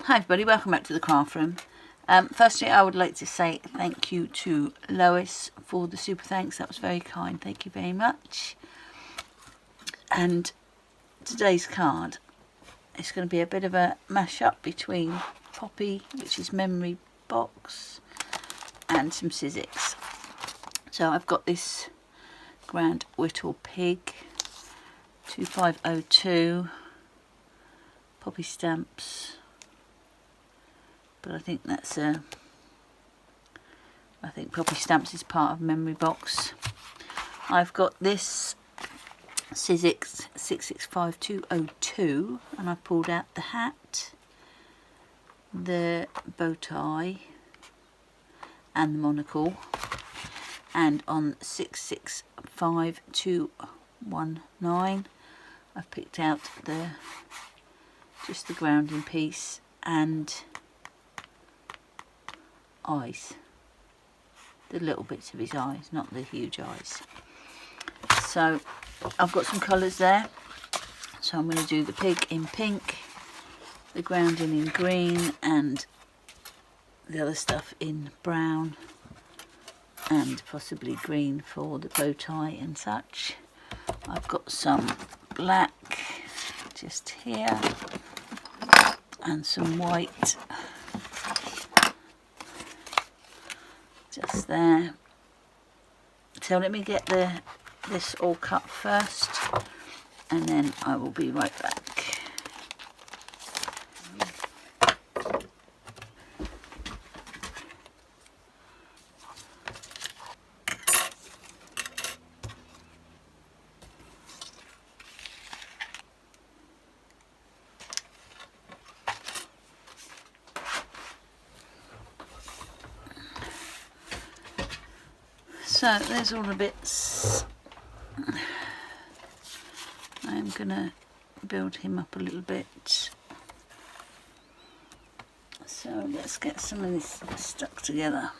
Hi everybody, welcome back to the craft room. Firstly, I would like to say thank you to Lois for the super thanks. That was very kind. Thank you very much. And today's card is going to be a bit of a mash-up between Poppy, which is memory box, and some Sizzix. So I've got this Grand Whittle Pig 2502 Poppy stamps. But I think that's I think Poppy Stamps is part of Memory Box. I've got this Sizzix 665202 and I've pulled out the hat, the bow tie and the monocle. And on 665219 I've picked out just the grounding piece and eyes, the little bits of his eyes, not the huge eyes. So I've got some colours there, so I'm going to do the pig in pink, the grounding in green, and the other stuff in brown and possibly green for the bow tie and such. I've got some black just here and some white just there. So let me get this all cut first and then I will be right back. So there's all the bits. I'm gonna build him up a little bit. So let's get some of this stuck together.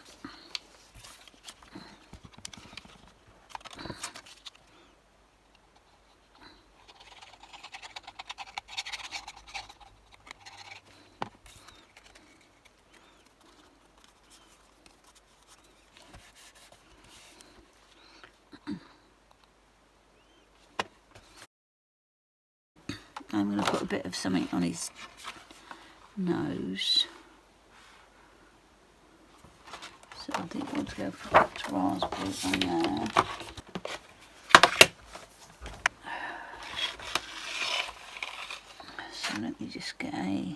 I'm going to put a bit of something on his nose. So I think we'll go for that raspberry on there. So let me just get a...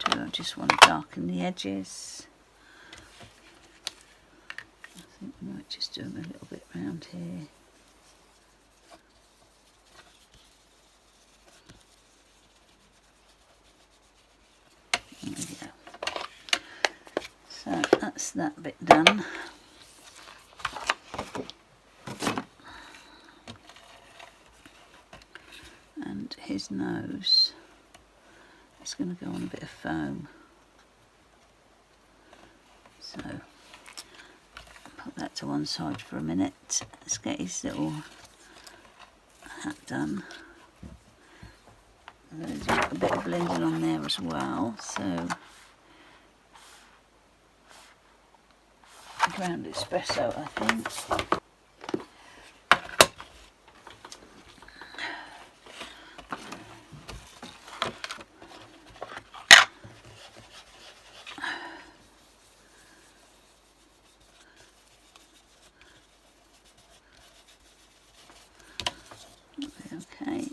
I just want to darken the edges. I think I might just do them a little bit around here. There we go. So that's that bit done. And his nose. It's going to go on a bit of foam, so put that to one side for a minute. Let's get his little hat done. I'm going to do a bit of blending on there as well, so ground espresso I think. Okay.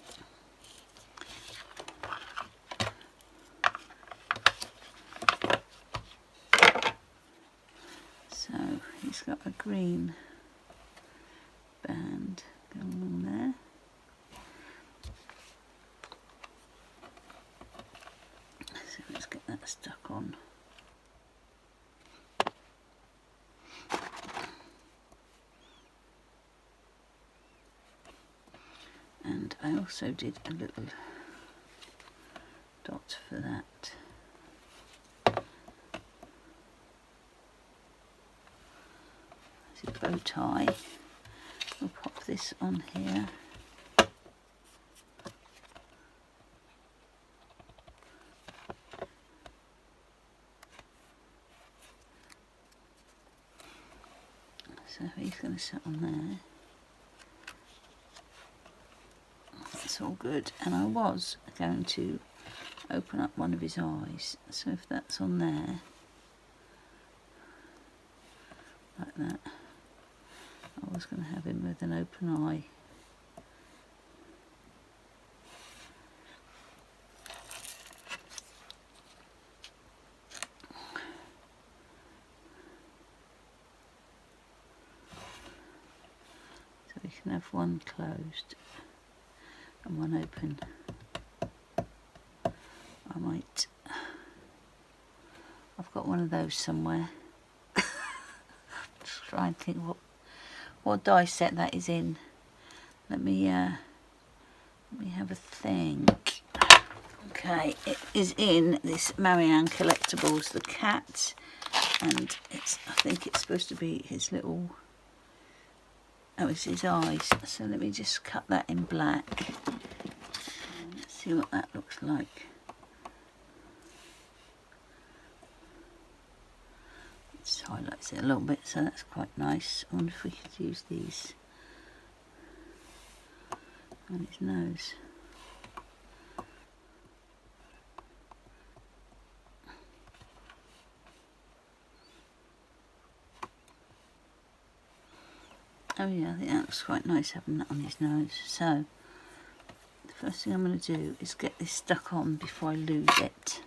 So he's got a green band going on there. So let's get that stuck on. And I also did a little dot for that. the bow tie. We'll pop this on here. So he's going to sit on there. That's all good. And I was going to open up one of his eyes. So if that's on there, like that, I was going to have him with an open eye. So we can have one closed and one open. I might, I've got one of those somewhere. Just try and think what die set that is in. Let me have a think. Okay, it is in this Marianne Collectibles, the cat, and I think it's supposed to be his little, oh, it's his eyes. So let me just cut that in black. Let's see what that looks like. It highlights it a little bit, so that's quite nice. I wonder if we could use these on his nose. Oh yeah, I think that looks quite nice having that on his nose. So the first thing I'm going to do is get this stuck on before I lose it.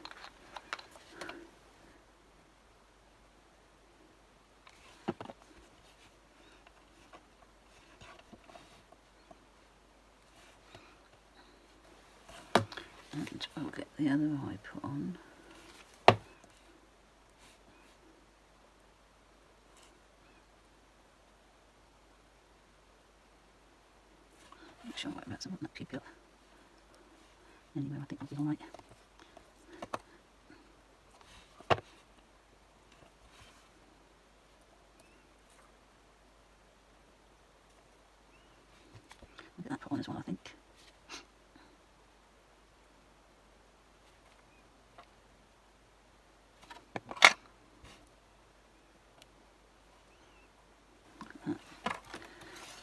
And I'll get the other eye put on. Make sure I'm right about something that keep it up. Anyway, I think I'll be alright. I'll get that put on as well, I think.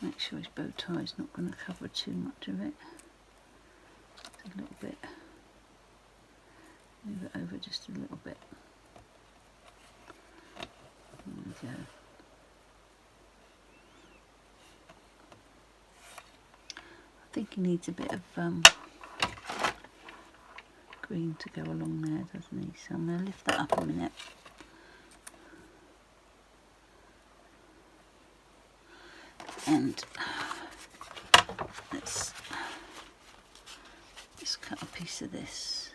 Make sure his bow tie is not going to cover too much of it. Just a little bit. Move it over just a little bit. There we go. I think he needs a bit of green to go along there, doesn't he? So I'm going to lift that up a minute. And let's just cut a piece of this.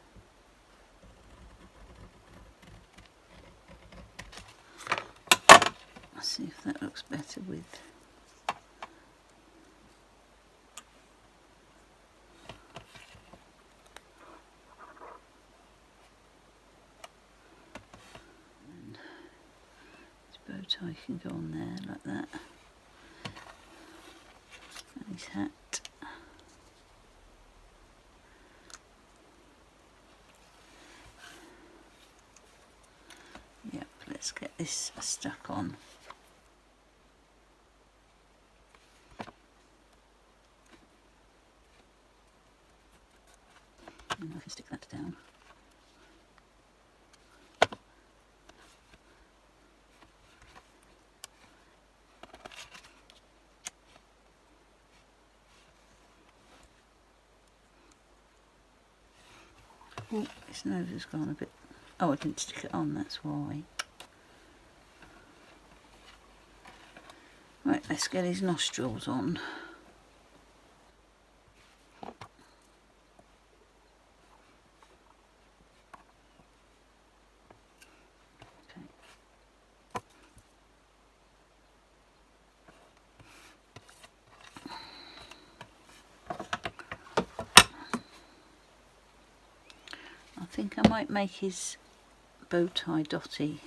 Let's see if that looks better with. And his bow tie can go on there like that. His hat. Yep, let's get this stuck on. And I can stick that down. Oh, his nose has gone a bit. Oh, I didn't stick it on, that's why. Right, let's get his nostrils on. I think I might make his bow tie dotty.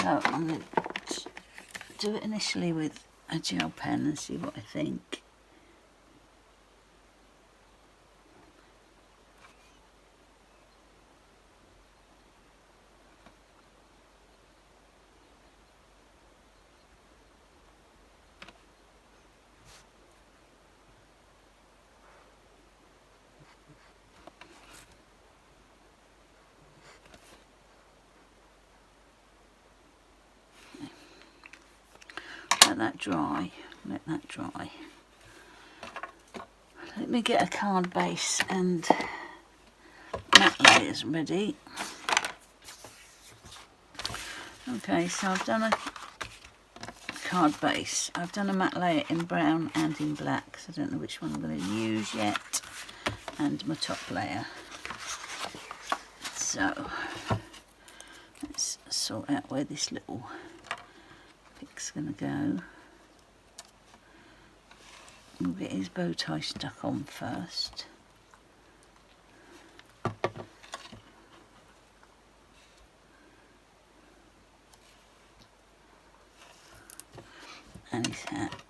So I'm going to do it initially with a gel pen and see what I think. Let that dry, let that dry. Let me get a card base and matte layers ready. Okay, so I've done a card base. I've done a matte layer in brown and in black, so I don't know which one I'm going to use yet. And my top layer. So let's sort out where this little pick's going to go. We'll get his bow tie stuck on first. And his hat.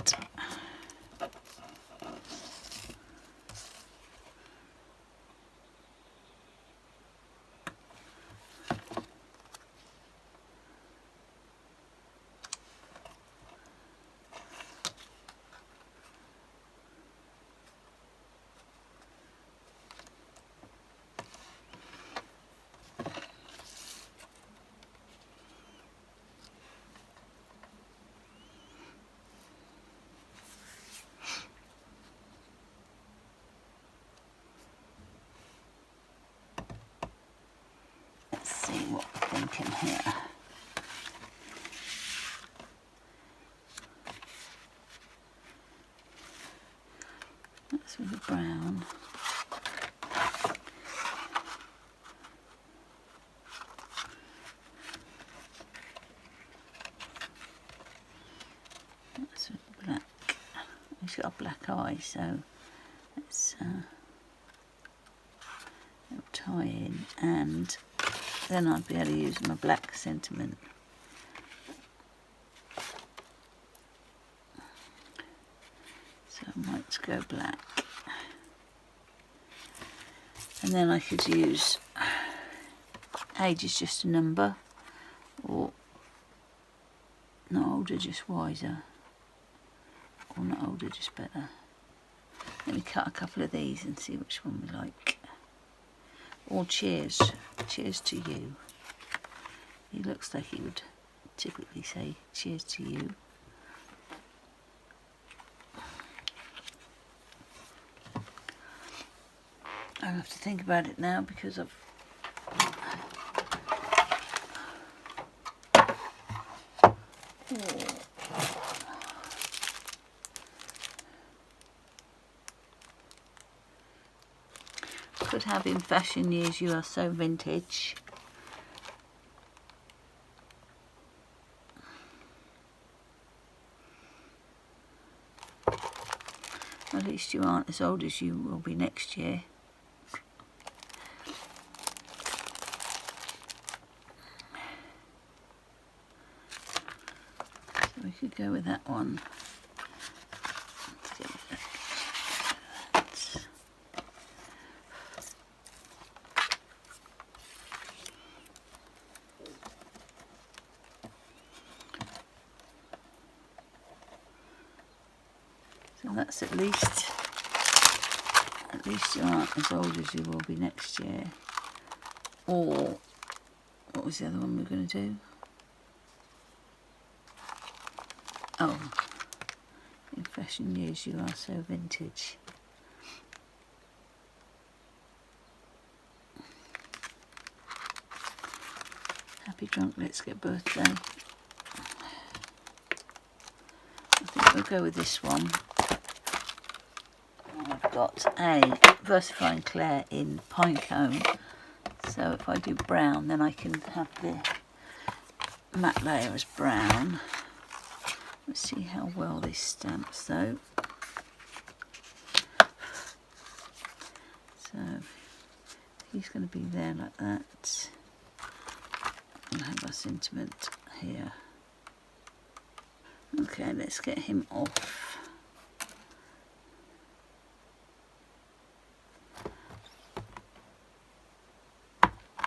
What we're thinking here. That's with the brown. That's with the black. He's got a black eye, so let's tie in, and then I'd be able to use my black sentiment. So I might go black. And then I could use age is just a number, or not older, just wiser, or not older, just better. Let me cut a couple of these and see which one we like. Or cheers. Cheers to you. He looks like he would typically say cheers to you. I'll have to think about it now because I've could have in fashion years you are so vintage. At least you aren't as old as you will be next year. So we could go with that one. That's at least you aren't as old as you will be next year. Or what was the other one we were going to do? Oh, in fashion years you are so vintage. Happy drunk, let's get birthday. I think we'll go with this one. I've got a Versafine Clair in Pinecone, so if I do brown then I can have the matte layer as brown. Let's see how well this stamps though. So he's going to be there like that. we'll have our sentiment here. Okay, let's get him off.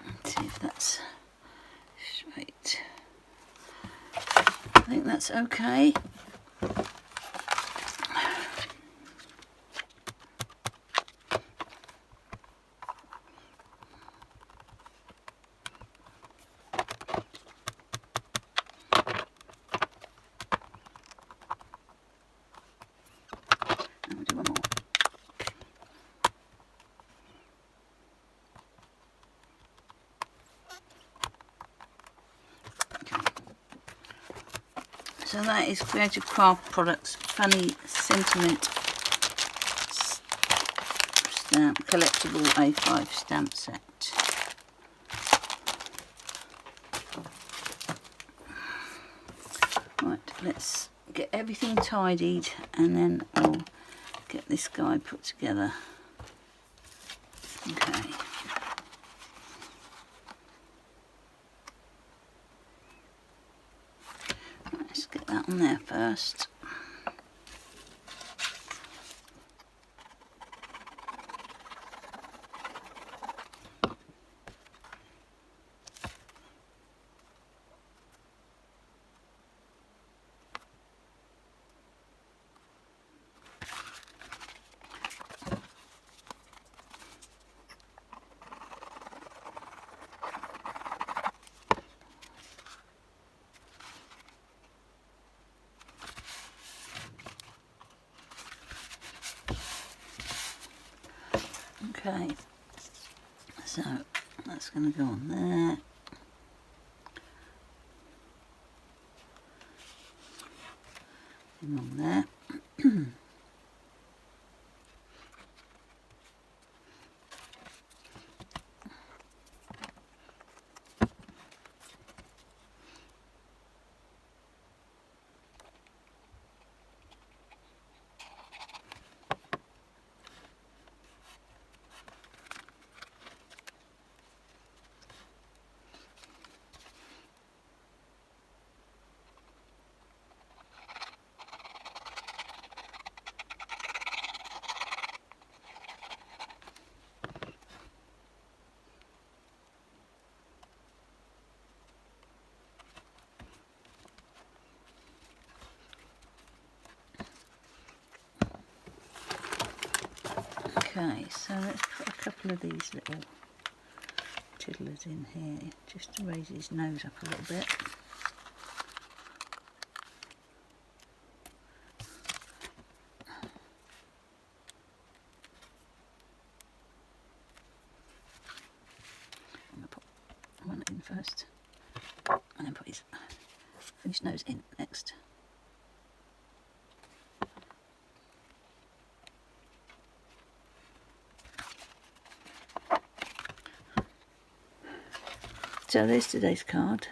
Let's see if that's straight. I think that's okay. So that is Creative Craft Products Funny Sentiment Stamp Collectible A5 stamp set. Right, let's get everything tidied and then I'll get this guy put together. Okay. Let's get that on there first. Okay, so that's going to go on there. And on there. Okay, so let's put a couple of these little tiddlers in here, just to raise his nose up a little bit. I'm going to put one in first, and then put his finished nose in next. So there's today's card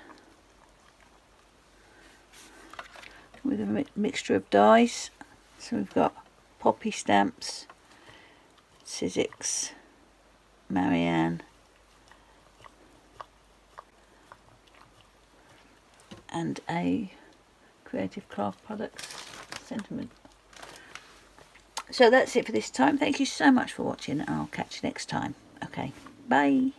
with a mixture of dies. So we've got Poppy stamps, Sizzix, Marianne, and a Creative Craft Products sentiment. So that's it for this time. Thank you so much for watching, and I'll catch you next time. Okay, bye.